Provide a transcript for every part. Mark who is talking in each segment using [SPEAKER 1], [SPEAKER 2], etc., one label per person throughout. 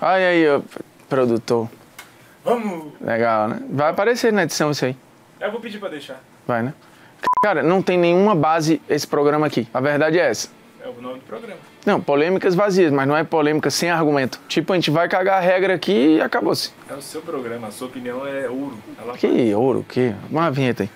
[SPEAKER 1] Olha aí, ó, produtor.
[SPEAKER 2] Vamos!
[SPEAKER 1] Legal, né? Vai aparecer na edição isso aí.
[SPEAKER 2] Eu vou pedir pra deixar.
[SPEAKER 1] Vai, né? Cara, não tem nenhuma base esse programa aqui. A verdade é essa.
[SPEAKER 2] É o nome do programa.
[SPEAKER 1] Não, polêmicas vazias, mas não é polêmica sem argumento. Tipo, a gente vai cagar a regra aqui e acabou-se.
[SPEAKER 2] É o seu programa, a sua opinião é ouro. Ela...
[SPEAKER 1] Que ouro, que? Uma vinheta aí.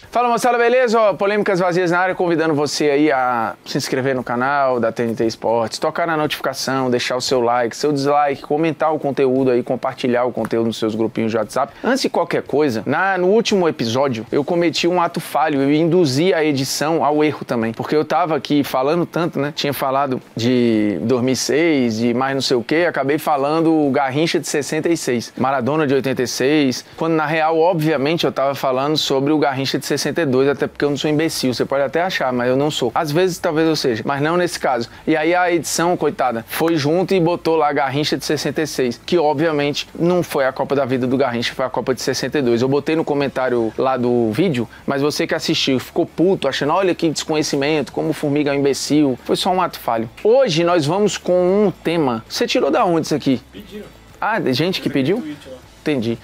[SPEAKER 1] Fala, moçada, beleza? Ó, polêmicas vazias na área, convidando você aí a se inscrever no canal da TNT Esportes, tocar na notificação, deixar o seu like, seu dislike, comentar o conteúdo aí, compartilhar o conteúdo nos seus grupinhos de WhatsApp. Antes de qualquer coisa, no último episódio, eu cometi um ato falho, eu induzi a edição ao erro também, porque eu tava aqui falando tanto, né? Tinha falado de 2006, de mais não sei o que, acabei falando o Garrincha de 66, Maradona de 86, quando na real, obviamente, eu tava falando sobre o Garrincha de 62, até porque eu não sou imbecil, você pode até achar, mas eu não sou. Às vezes talvez eu seja, mas não nesse caso. E aí a edição, coitada, foi junto e botou lá Garrincha de 66, que obviamente não foi a Copa da Vida do Garrincha, foi a Copa de 62. Eu botei no comentário lá do vídeo, mas você que assistiu ficou puto, achando, olha que desconhecimento, como Formiga é um imbecil. Foi só um ato falho. Hoje nós vamos com um tema. Você tirou da onde isso aqui?
[SPEAKER 2] Pediram.
[SPEAKER 1] Ah, gente que pediu?
[SPEAKER 2] Tweet,
[SPEAKER 1] Entendi.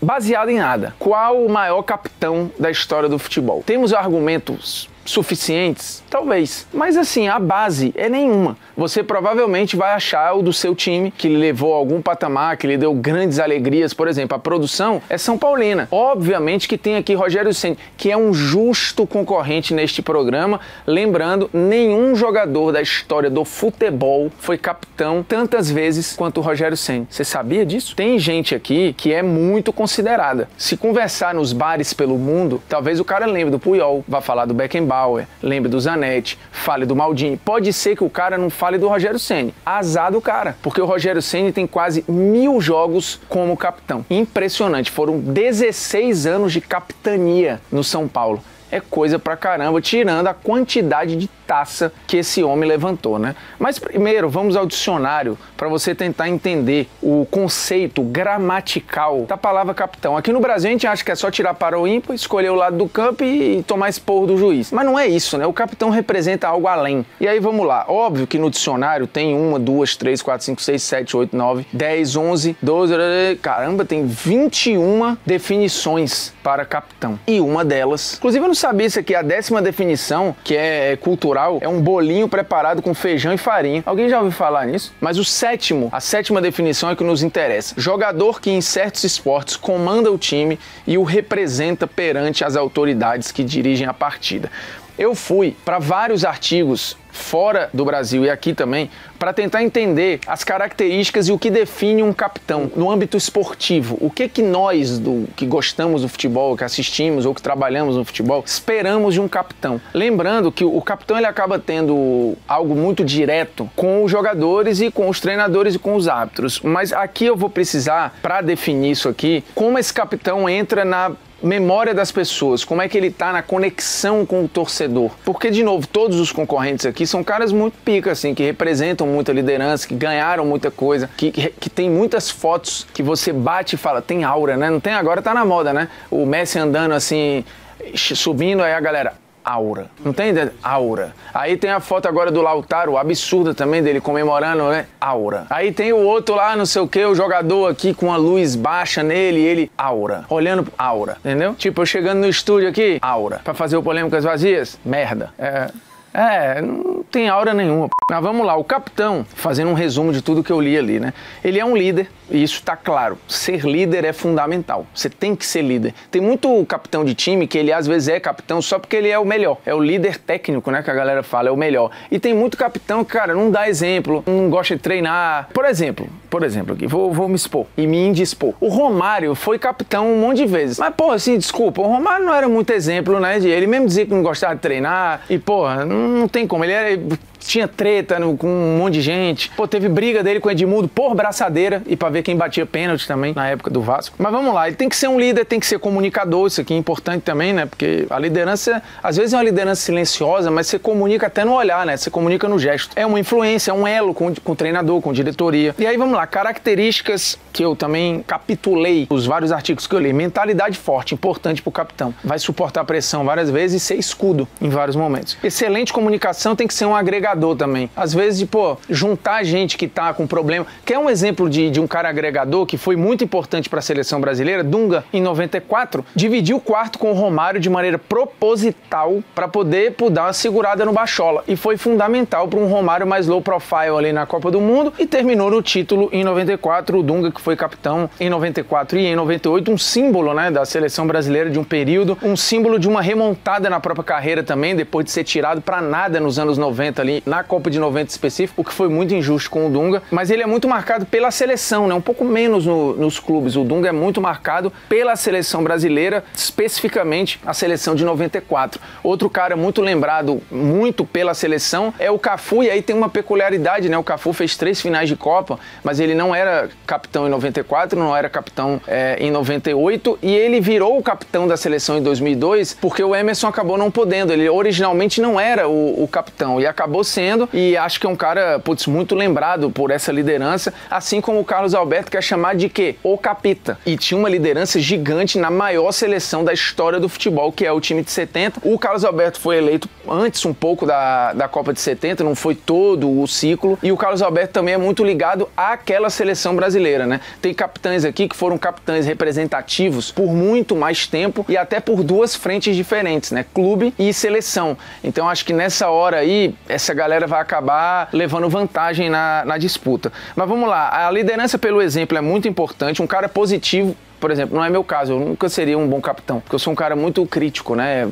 [SPEAKER 1] Baseado em nada. Qual o maior capitão da história do futebol? Temos argumentos suficientes? Talvez. Mas assim, a base é nenhuma. Você provavelmente vai achar o do seu time, que lhe levou a algum patamar, que lhe deu grandes alegrias. Por exemplo, a produção é São Paulina. Obviamente que tem aqui Rogério Ceni, que é um justo concorrente neste programa. Lembrando, nenhum jogador da história do futebol foi capitão tantas vezes quanto o Rogério Ceni. Você sabia disso? Tem gente aqui que é muito considerada. Se conversar nos bares pelo mundo, talvez o cara lembre do Puyol, vai falar do Beckenbauer, lembre do Zanetti, fale do Maldini. Pode ser que o cara não fale do Rogério Ceni. Azar do cara, porque o Rogério Ceni tem quase 1000 jogos como capitão. Impressionante, foram 16 anos de capitania no São Paulo. É coisa pra caramba, tirando a quantidade de taça que esse homem levantou, né? Mas primeiro, vamos ao dicionário para você tentar entender o conceito gramatical da palavra capitão. Aqui no Brasil a gente acha que é só tirar para o ímpar, escolher o lado do campo e tomar esporro do juiz. Mas não é isso, né? O capitão representa algo além. E aí vamos lá. Óbvio que no dicionário tem 1, 2, 3, 4, 5, 6, 7, 8, 9, 10, 11, 12... Caramba, tem 21 definições para capitão. E uma delas... Inclusive eu não sabia isso aqui, a 10ª definição, que é cultural, é um bolinho preparado com feijão e farinha. Alguém já ouviu falar nisso? Mas a 7ª definição é que nos interessa. Jogador que em certos esportes comanda o time e o representa perante as autoridades que dirigem a partida. Eu fui para vários artigos fora do Brasil e aqui também para tentar entender as características e o que define um capitão no âmbito esportivo. O que nós que gostamos do futebol, que assistimos ou que trabalhamos no futebol, esperamos de um capitão. Lembrando que o capitão ele acaba tendo algo muito direto com os jogadores e com os treinadores e com os árbitros. Mas aqui eu vou precisar, para definir isso aqui, como esse capitão entra na memória das pessoas, como é que ele tá na conexão com o torcedor. Porque, de novo, todos os concorrentes aqui são caras muito pica, assim, que representam muita liderança, que ganharam muita coisa, que tem muitas fotos que você bate e fala, tem aura, né? Não tem agora, tá na moda, né? O Messi andando assim, subindo, aí a galera... Aura. Não tem ideia? Aura. Aí tem a foto agora do Lautaro, absurda também, dele comemorando, né? Aura. Aí tem o outro lá, não sei o que, o jogador aqui com a luz baixa nele, ele... Aura. Olhando... Aura. Entendeu? Tipo, eu chegando no estúdio aqui, aura. Pra fazer o Polêmicas Vazias? Merda. Não tem aura nenhuma. Mas vamos lá, o capitão, fazendo um resumo de tudo que eu li ali, né? Ele é um líder, e isso tá claro. Ser líder é fundamental. Você tem que ser líder. Tem muito capitão de time que ele às vezes é capitão só porque ele é o melhor. É o líder técnico, né? Que a galera fala, é o melhor. E tem muito capitão que, cara, não dá exemplo, não gosta de treinar. Por exemplo aqui, vou me expor e me indispor. O Romário foi capitão um monte de vezes. Mas, porra, assim, desculpa, o Romário não era muito exemplo, né? Ele mesmo dizia que não gostava de treinar e, porra, não tem como. Tinha treta com um monte de gente. Pô, teve briga dele com o Edmundo por braçadeira e pra ver quem batia pênalti também na época do Vasco. Mas vamos lá, ele tem que ser um líder, tem que ser comunicador, isso aqui é importante também, né? Porque a liderança, às vezes é uma liderança silenciosa, mas você comunica até no olhar, né? Você comunica no gesto. É uma influência, é um elo com o treinador, com diretoria. E aí vamos lá, características que eu também capitulei os vários artigos que eu li. Mentalidade forte, importante pro capitão. Vai suportar pressão várias vezes e ser escudo em vários momentos. Excelente de comunicação tem que ser um agregador também. Às vezes, juntar gente que tá com problema. Quer um exemplo de um cara agregador que foi muito importante para a seleção brasileira? Dunga, em 94, dividiu o quarto com o Romário de maneira proposital para poder dar uma segurada no Bachola. E foi fundamental para um Romário mais low profile ali na Copa do Mundo e terminou no título em 94. O Dunga, que foi capitão em 94 e em 98, um símbolo, né, da seleção brasileira de um período, um símbolo de uma remontada na própria carreira também, depois de ser tirado para nada nos anos 90 ali, na Copa de 90 específico, o que foi muito injusto com o Dunga, mas ele é muito marcado pela seleção, né, um pouco menos nos clubes. O Dunga é muito marcado pela seleção brasileira, especificamente a seleção de 94. Outro cara muito lembrado, muito pela seleção, é o Cafu, e aí tem uma peculiaridade, né, o Cafu fez 3 finais de Copa, mas ele não era capitão em 94, não era capitão em 98, e ele virou o capitão da seleção em 2002 porque o Emerson acabou não podendo. Ele originalmente não era o capitão e acabou sendo, e acho que é um cara, muito lembrado por essa liderança, assim como o Carlos Alberto, que é chamado de quê? O capita. E tinha uma liderança gigante na maior seleção da história do futebol, que é o time de 70. O Carlos Alberto foi eleito antes um pouco da Copa de 70, não foi todo o ciclo, e o Carlos Alberto também é muito ligado àquela seleção brasileira, né? Tem capitães aqui que foram capitães representativos por muito mais tempo e até por 2 frentes diferentes, né? Clube e seleção. Então acho que nessa hora aí, essa galera vai acabar levando vantagem na disputa. Mas vamos lá, a liderança pelo exemplo é muito importante, um cara positivo. Por exemplo, não é meu caso, eu nunca seria um bom capitão, porque eu sou um cara muito crítico, né,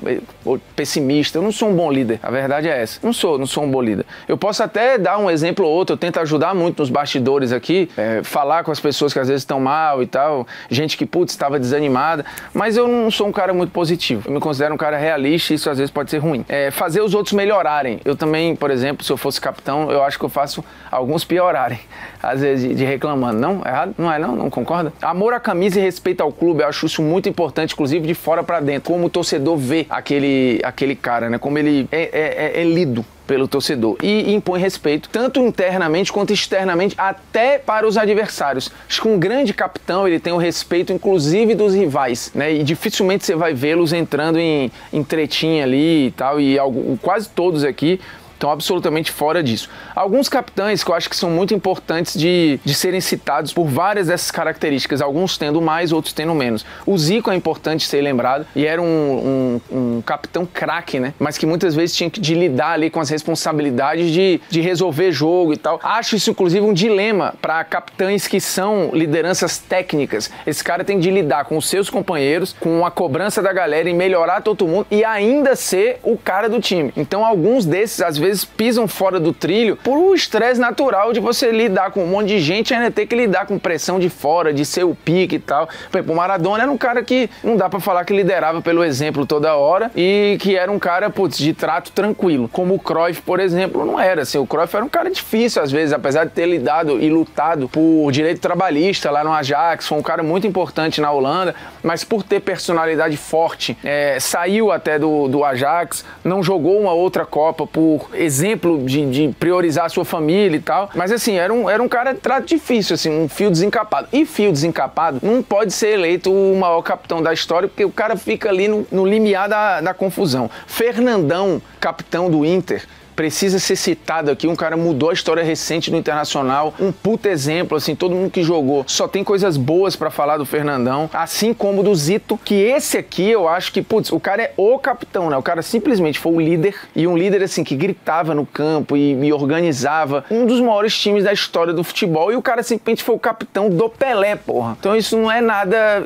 [SPEAKER 1] pessimista, eu não sou um bom líder, a verdade é essa, não sou um bom líder. Eu posso até dar um exemplo ou outro, eu tento ajudar muito nos bastidores aqui, falar com as pessoas que às vezes estão mal e tal, gente que, estava desanimada, mas eu não sou um cara muito positivo, eu me considero um cara realista e isso às vezes pode ser ruim. Fazer os outros melhorarem, eu também, por exemplo, se eu fosse capitão, eu acho que eu faço alguns piorarem, às vezes de reclamando, não? Errado? Não é não? Não concorda? Amor à camisa e respeito ao clube, eu acho isso muito importante, inclusive de fora pra dentro, como o torcedor vê aquele cara, né? Como ele é lido pelo torcedor e impõe respeito, tanto internamente quanto externamente, até para os adversários. Acho que um grande capitão, ele tem o respeito, inclusive, dos rivais, né? E dificilmente você vai vê-los entrando em tretinha ali e tal, e quase todos aqui estão absolutamente fora disso. Alguns capitães que eu acho que são muito importantes de serem citados por várias dessas características, alguns tendo mais, outros tendo menos. O Zico é importante ser lembrado, e era um capitão craque, né? Mas que muitas vezes tinha de lidar ali com as responsabilidades de resolver jogo e tal. Acho isso, inclusive, um dilema para capitães que são lideranças técnicas. Esse cara tem de lidar com os seus companheiros, com a cobrança da galera e melhorar todo mundo e ainda ser o cara do time. Então, alguns desses, às vezes, pisam fora do trilho por um estresse natural de você lidar com um monte de gente e ainda ter que lidar com pressão de fora, de ser o pique e tal. Por exemplo, o Maradona era um cara que não dá pra falar que liderava pelo exemplo toda hora e que era um cara, de trato tranquilo. Como o Cruyff, por exemplo, não era assim. O Cruyff era um cara difícil às vezes, apesar de ter lidado e lutado por direito trabalhista lá no Ajax, foi um cara muito importante na Holanda, mas por ter personalidade forte, saiu até do Ajax, não jogou uma outra Copa por exemplo de priorizar a sua família e tal, mas assim, era um cara de trato difícil, assim, um fio desencapado. E fio desencapado não pode ser eleito o maior capitão da história, porque o cara fica ali no limiar da confusão. Fernandão, capitão do Inter, precisa ser citado aqui, um cara mudou a história recente do Internacional, um puta exemplo, assim, todo mundo que jogou só tem coisas boas pra falar do Fernandão, assim como do Zito, que esse aqui eu acho que, o cara é o capitão, né? O cara simplesmente foi o líder, e um líder, assim, que gritava no campo e organizava um dos maiores times da história do futebol, e o cara simplesmente foi o capitão do Pelé, porra. Então isso não é nada,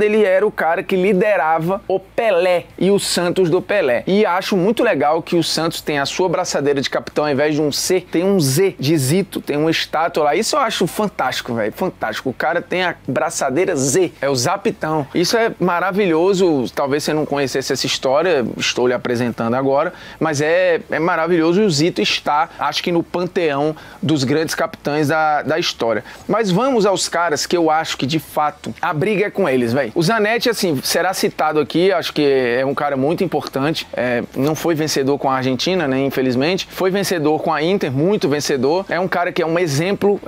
[SPEAKER 1] ele era o cara que liderava o Pelé e o Santos do Pelé. E acho muito legal que o Santos tem a sua braçadeira de capitão, ao invés de um C, tem um Z de Zito, tem uma estátua lá. Isso eu acho fantástico, velho, fantástico. O cara tem a braçadeira Z, é o Zapitão. Isso é maravilhoso. Talvez você não conhecesse essa história, estou lhe apresentando agora, mas é maravilhoso, e o Zito está, acho que no panteão dos grandes capitães da história. Mas vamos aos caras que eu acho que, de fato, a briga é com eles, velho. O Zanetti, assim, será citado aqui, acho que é um cara muito importante, não foi vencedor com a Argentina, né, infelizmente, foi vencedor com a Inter, muito vencedor, é um cara que é um exemplo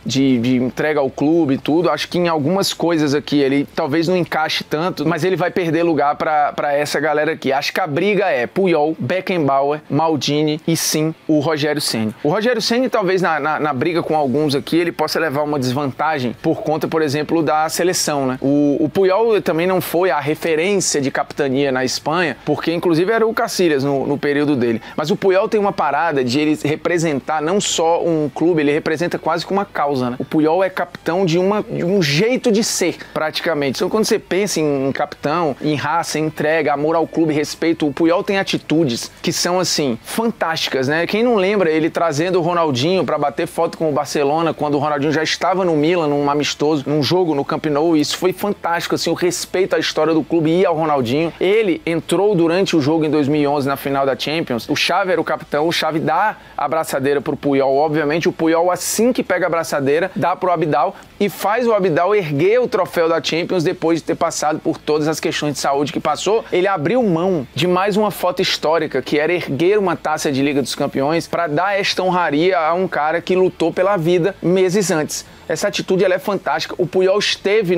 [SPEAKER 1] de entrega ao clube e tudo. Acho que em algumas coisas aqui ele talvez não encaixe tanto, mas ele vai perder lugar para essa galera aqui. Acho que a briga é Puyol, Beckenbauer, Maldini e sim o Rogério Ceni. O Rogério Ceni talvez na briga com alguns aqui ele possa levar uma desvantagem por conta, por exemplo, da seleção, né? O Puyol também não foi a referência de capitania na Espanha, porque inclusive era o Casillas no período dele. Mas o Puyol tem uma parada de ele representar não só um clube, ele representa quase que uma causa, né? O Puyol é capitão de um jeito de ser, praticamente. Então quando você pensa em capitão, em raça, em entrega, amor ao clube, respeito, o Puyol tem atitudes que são, assim, fantásticas, né? Quem não lembra ele trazendo o Ronaldinho para bater foto com o Barcelona, quando o Ronaldinho já estava no Milan, num amistoso, num jogo no Camp Nou, isso foi fantástico, assim, o respeito à história do clube e ao Ronaldinho. Ele entrou durante o jogo em 2011 na final da Champions, o Xavi era o capitão, o Xavi dá a abraçadeira pro Puyol, obviamente, o Puyol assim que pega a abraçadeira, dá pro Abidal e faz o Abidal erguer o troféu da Champions depois de ter passado por todas as questões de saúde que passou. Ele abriu mão de mais uma foto histórica, que era erguer uma taça de Liga dos Campeões para dar esta honraria a um cara que lutou pela vida meses antes. Essa atitude ela é fantástica. O Puyol esteve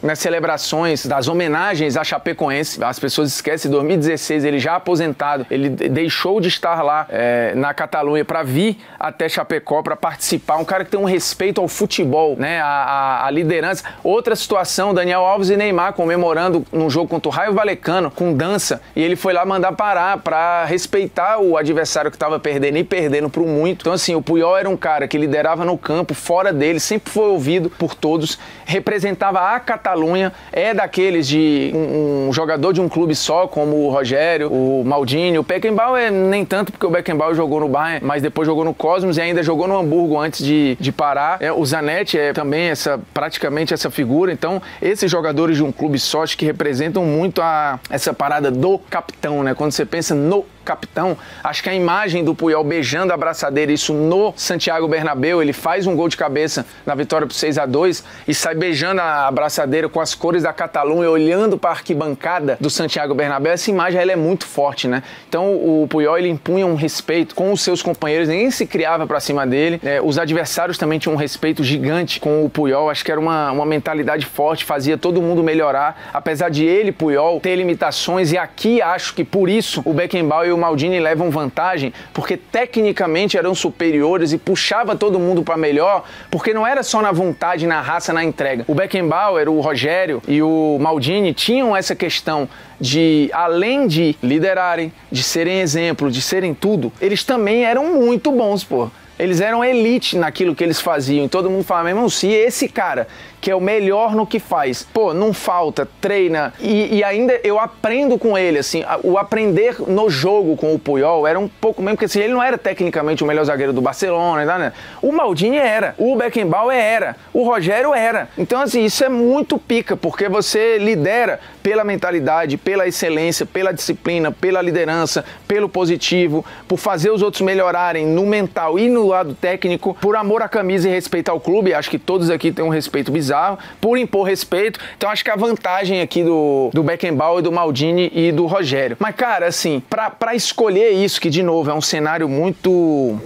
[SPEAKER 1] nas celebrações das homenagens a Chapecoense. As pessoas esquecem, em 2016 ele já aposentado, ele deixou de estar lá na Catalunha para vir até Chapecó para participar. Um cara que tem um respeito ao futebol, né? A liderança. Outra situação, Daniel Alves e Neymar comemorando num jogo contra o Raio Vallecano com dança, e ele foi lá mandar parar para respeitar o adversário que estava perdendo e perdendo por muito. Então assim, o Puyol era um cara que liderava no campo, fora dele, sempre foi ouvido por todos, representava a Catalunha, é daqueles de um jogador de um clube só, como o Rogério, o Maldini, o Beckenbauer nem tanto, porque o Beckenbauer jogou no Bayern, mas depois jogou no Cosmos e ainda jogou no Hamburgo antes de parar. O Zanetti é também praticamente essa figura. Então, esses jogadores de um clube só, acho que representam muito essa parada do capitão, né? Quando você pensa no capitão, acho que a imagem do Puyol beijando a abraçadeira, isso no Santiago Bernabéu, ele faz um gol de cabeça na vitória por 6-2 e sai beijando a abraçadeira com as cores da Catalunha, olhando para a arquibancada do Santiago Bernabéu. Essa imagem ela é muito forte, né? Então o Puyol ele impunha um respeito com os seus companheiros, ninguém se criava para cima dele, os adversários também tinham um respeito gigante com o Puyol. Acho que era uma mentalidade forte, fazia todo mundo melhorar, apesar de ele, Puyol, ter limitações, e aqui acho que por isso o Beckenbauer e o Maldini levam vantagem, porque tecnicamente eram superiores e puxava todo mundo para melhor, porque não era só na vontade, na raça, na entrega. O Beckenbauer, o Rogério e o Maldini tinham essa questão de, além de liderarem, de serem exemplo, de serem tudo, eles também eram muito bons, pô. Eles eram elite naquilo que eles faziam. E todo mundo fala, meu irmão, se esse cara, que é o melhor no que faz, pô, não falta, treina, e ainda eu aprendo com ele, assim, o aprender no jogo com o Puyol era um pouco mesmo, porque assim, ele não era tecnicamente o melhor zagueiro do Barcelona, né? O Maldini era, o Beckenbauer era, o Rogério era. Então, assim, isso é muito pica, porque você lidera pela mentalidade, pela excelência, pela disciplina, pela liderança, pelo positivo, por fazer os outros melhorarem no mental e no lado técnico, por amor à camisa e respeito ao clube. Acho que todos aqui têm um respeito bizarro, por impor respeito. Então acho que a vantagem aqui do Beckenbauer, do Maldini e do Rogério. Mas cara, assim, pra escolher isso, que de novo é um cenário muito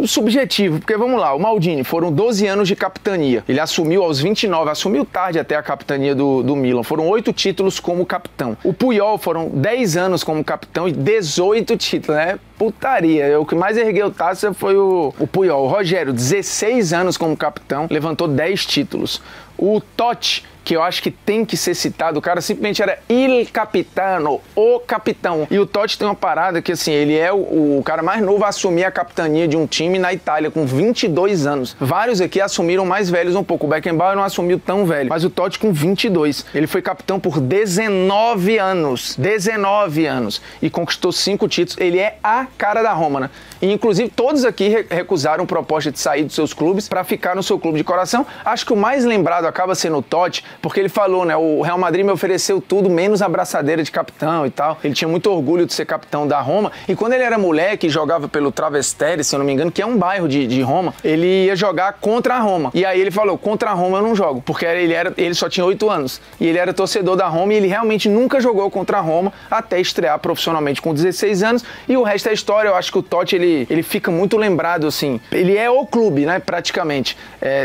[SPEAKER 1] subjetivo, porque vamos lá, o Maldini foram 12 anos de capitania, ele assumiu aos 29, assumiu tarde até a capitania do Milan, foram 8 títulos como capitão. O Puyol foram 10 anos como capitão e 18 títulos, né? Putaria, o que mais ergueu taça foi o Puyol. O Rogério, 16 anos como capitão, levantou 10 títulos. O Totti, que eu acho que tem que ser citado, o cara simplesmente era il capitano, o capitão. E o Totti tem uma parada que, assim, ele é o cara mais novo a assumir a capitania de um time na Itália, com 22 anos. Vários aqui assumiram mais velhos um pouco. O Beckenbauer não assumiu tão velho, mas o Totti com 22. Ele foi capitão por 19 anos. 19 anos. E conquistou 5 títulos. Ele é a cara da Roma, né? E, inclusive, todos aqui recusaram proposta de sair dos seus clubes para ficar no seu clube de coração. Acho que o mais lembrado acaba sendo o Totti, porque ele falou, né, o Real Madrid me ofereceu tudo, menos a abraçadeira de capitão e tal. Ele tinha muito orgulho de ser capitão da Roma, e quando ele era moleque, jogava pelo Travestere, se eu não me engano, que é um bairro de Roma, ele ia jogar contra a Roma. E aí ele falou, contra a Roma eu não jogo, porque ele só tinha 8 anos, e ele era torcedor da Roma, e ele realmente nunca jogou contra a Roma, até estrear profissionalmente com 16 anos, e o resto é história. Eu acho que o Totti, ele fica muito lembrado, assim, ele é o clube, né, praticamente.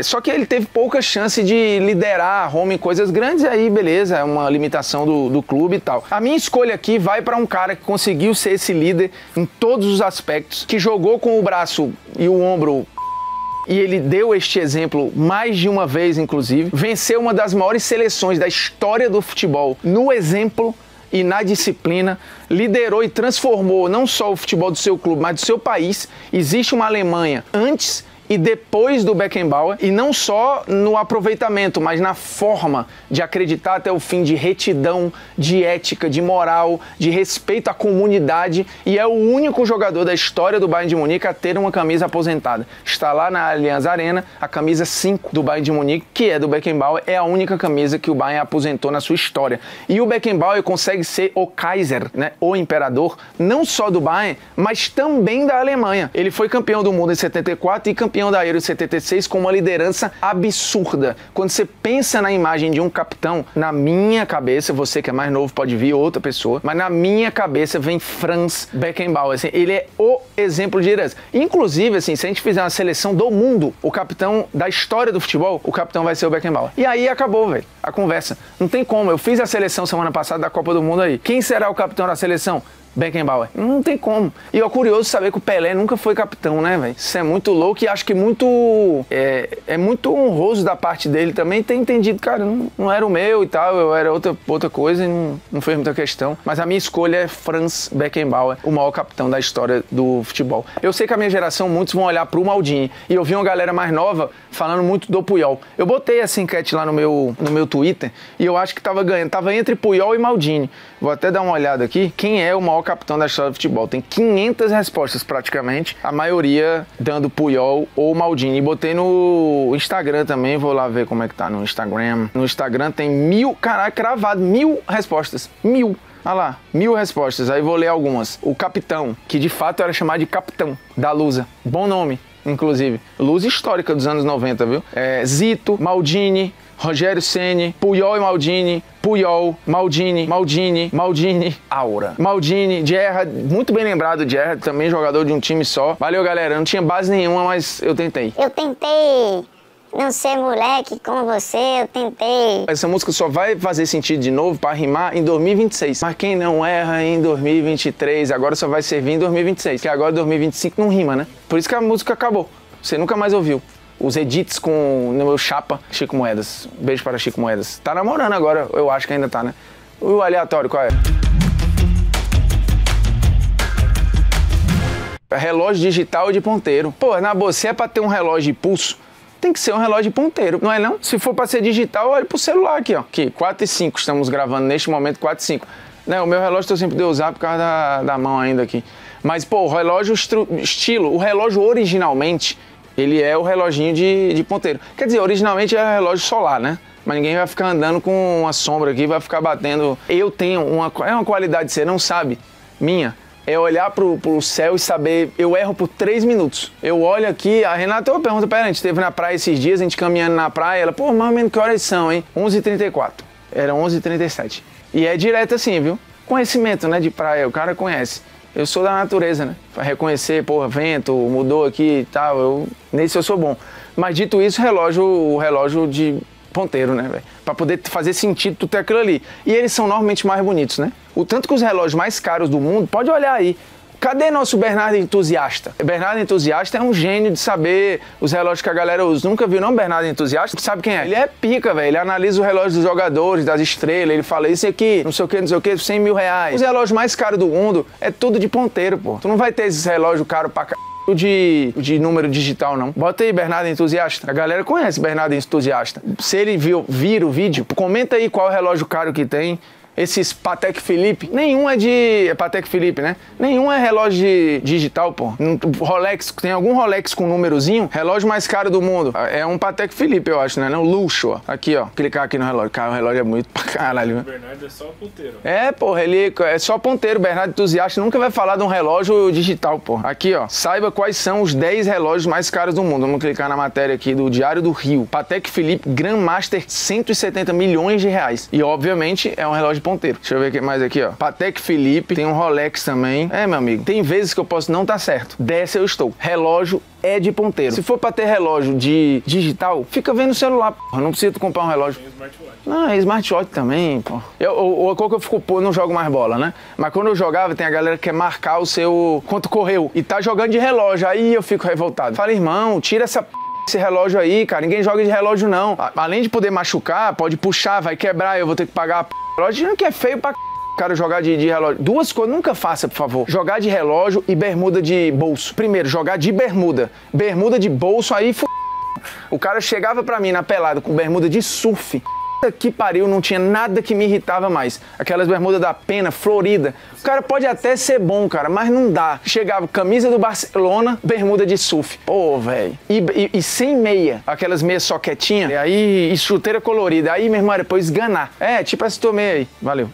[SPEAKER 1] Só que ele teve pouca chance de liderar a Roma em coisas grandes, e aí beleza, é uma limitação do clube e tal. A minha escolha aqui vai para um cara que conseguiu ser esse líder em todos os aspectos, que jogou com o braço e o ombro, e ele deu este exemplo mais de uma vez, inclusive, venceu uma das maiores seleções da história do futebol no exemplo e na disciplina, liderou e transformou não só o futebol do seu clube, mas do seu país. Existe uma Alemanha antes e depois do Beckenbauer, e não só no aproveitamento, mas na forma de acreditar até o fim, de retidão, de ética, de moral, de respeito à comunidade, e é o único jogador da história do Bayern de Munique a ter uma camisa aposentada. Está lá na Allianz Arena, a camisa 5 do Bayern de Munique, que é do Beckenbauer, é a única camisa que o Bayern aposentou na sua história. E o Beckenbauer consegue ser o Kaiser, né, o imperador, não só do Bayern, mas também da Alemanha. Ele foi campeão do mundo em 74 e campeão da Euro 76 com uma liderança absurda. Quando você pensa na imagem de um capitão, na minha cabeça, você que é mais novo pode vir outra pessoa, mas na minha cabeça vem Franz Beckenbauer. Assim, ele é o exemplo de liderança. Inclusive, assim, se a gente fizer uma seleção do mundo, o capitão da história do futebol, o capitão vai ser o Beckenbauer. E aí acabou, velho, a conversa. Não tem como. Eu fiz a seleção semana passada da Copa do Mundo aí. Quem será o capitão da seleção? Beckenbauer. Não tem como. E é curioso saber que o Pelé nunca foi capitão, né, velho? Isso é muito louco e acho que muito... É muito honroso da parte dele também ter entendido, cara, não era o meu e tal, eu era outra coisa e não fez muita questão. Mas a minha escolha é Franz Beckenbauer, o maior capitão da história do futebol. Eu sei que a minha geração, muitos vão olhar pro Maldini, e eu vi uma galera mais nova falando muito do Puyol. Eu botei essa enquete lá no meu Twitter e eu acho que tava ganhando. Tava entre Puyol e Maldini. Vou até dar uma olhada aqui. Quem é o maior capitão da história do futebol? Tem 500 respostas praticamente, a maioria dando Puyol ou Maldini. E botei no Instagram também, vou lá ver como é que tá no Instagram. No Instagram tem 1000, caraca, cravado, 1000 respostas. 1000. Olha lá, 1000 respostas. Aí vou ler algumas. O capitão, que de fato era chamado de capitão da Lusa. Bom nome, inclusive. Lusa histórica dos anos 90, viu? Zito, Maldini, Rogério Ceni, Puyol e Maldini, Puyol, Maldini, Aura. Maldini, Gerrard, muito bem lembrado, Gerrard, também jogador de um time só. Valeu, galera, eu não tinha base nenhuma, mas eu tentei.
[SPEAKER 3] Eu tentei não ser moleque como você, eu tentei.
[SPEAKER 1] Essa música só vai fazer sentido de novo para rimar em 2026. Mas quem não erra em 2023, agora só vai servir em 2026, porque agora 2025 não rima, né? Por isso que a música acabou. Você nunca mais ouviu. Os edits com no meu chapa, Chico Moedas. Beijo para Chico Moedas. Tá namorando agora, eu acho que ainda tá, né? O aleatório, qual é? Relógio digital de ponteiro. Pô, na boa, se é pra ter um relógio de pulso, tem que ser um relógio de ponteiro, não é não? Se for pra ser digital, olha pro celular aqui, ó. Aqui, 4 e 5, estamos gravando neste momento 4 e 5. Né, o meu relógio eu sempre dei usar por causa da mão ainda aqui. Mas, pô, o relógio estilo, o relógio originalmente, ele é o reloginho de ponteiro. Quer dizer, originalmente era relógio solar, né? Mas ninguém vai ficar andando com uma sombra aqui, vai ficar batendo. Eu tenho uma qualidade, você não sabe, minha, é olhar pro céu e saber, eu erro por 3 minutos. Eu olho aqui, a Renata, eu pergunto pra ela, a gente esteve na praia esses dias, a gente caminhando na praia, ela, pô, mais ou menos que horas são, hein? 11h34. Era 11h37. E é direto assim, viu? Conhecimento, né, de praia, o cara conhece. Eu sou da natureza, né? Pra reconhecer, porra, vento, mudou aqui e tal, nesse eu sou bom. Mas dito isso, o relógio de ponteiro, né, velho? Pra poder fazer sentido tu ter aquilo ali. E eles são normalmente mais bonitos, né? O tanto que os relógios mais caros do mundo, pode olhar aí. Cadê nosso Bernardo Entusiasta? Bernardo Entusiasta é um gênio de saber os relógios que a galera usa. Nunca viu não Bernardo Entusiasta? Sabe quem é? Ele é pica, velho. Ele analisa o relógio dos jogadores, das estrelas. Ele fala, isso aqui, não sei o que, 100 mil reais. Os relógios mais caros do mundo é tudo de ponteiro, pô. Tu não vai ter esses relógios caros pra de número digital, não. Bota aí Bernardo Entusiasta. A galera conhece Bernardo Entusiasta. Se ele vir o vídeo, comenta aí qual relógio caro que tem. esses Patek Philippe, nenhum é de... É Patek Philippe, né? Nenhum é relógio digital, pô. Rolex, tem algum Rolex com númerozinho? Relógio mais caro do mundo. É um Patek Philippe, eu acho, né? Não, luxo, ó. Aqui, ó. Clicar aqui no relógio. Cara, o relógio é muito pra caralho.
[SPEAKER 2] O Bernardo é só ponteiro.
[SPEAKER 1] É, porra, ele é só ponteiro. Bernardo Entusiasta nunca vai falar de um relógio digital, porra. Aqui, ó. Saiba quais são os 10 relógios mais caros do mundo. Vamos clicar na matéria aqui do Diário do Rio. Patek Philippe Grandmaster, 170 milhões de reais. E, obviamente, é um relógio ponteiro. Deixa eu ver o que mais aqui, ó. Patek Philippe, tem um Rolex também. É, meu amigo, tem vezes que eu posso não estar certo. Dessa eu estou. Relógio é de ponteiro. Se for pra ter relógio de digital, fica vendo o celular, porra. Não precisa comprar um relógio.
[SPEAKER 2] Tem smartwatch.
[SPEAKER 1] Não, é smartwatch também, pô. Qual que eu fico, pô, eu não jogo mais bola, né? Mas quando eu jogava, tem a galera que quer marcar o seu quanto correu. E tá jogando de relógio, aí eu fico revoltado. Fala, irmão, tira esse relógio aí, cara. Ninguém joga de relógio, não. Além de poder machucar, pode puxar, vai quebrar, eu vou ter que pagar a relógio. Não que é feio pra cara jogar de relógio. Duas coisas, nunca faça, por favor. Jogar de relógio e bermuda de bolso. Primeiro, jogar de bermuda. Bermuda de bolso, aí o cara chegava pra mim na pelada com bermuda de surf. Que pariu, não tinha nada que me irritava mais. Aquelas bermudas da Pena, florida. O cara pode até ser bom, cara, mas não dá. Chegava camisa do Barcelona, bermuda de surf. Pô, velho. E sem meia. Aquelas meias soquetinhas. E aí, chuteira colorida. Aí, meu irmão, depois esganar. É, tipo essa tomei aí. Valeu.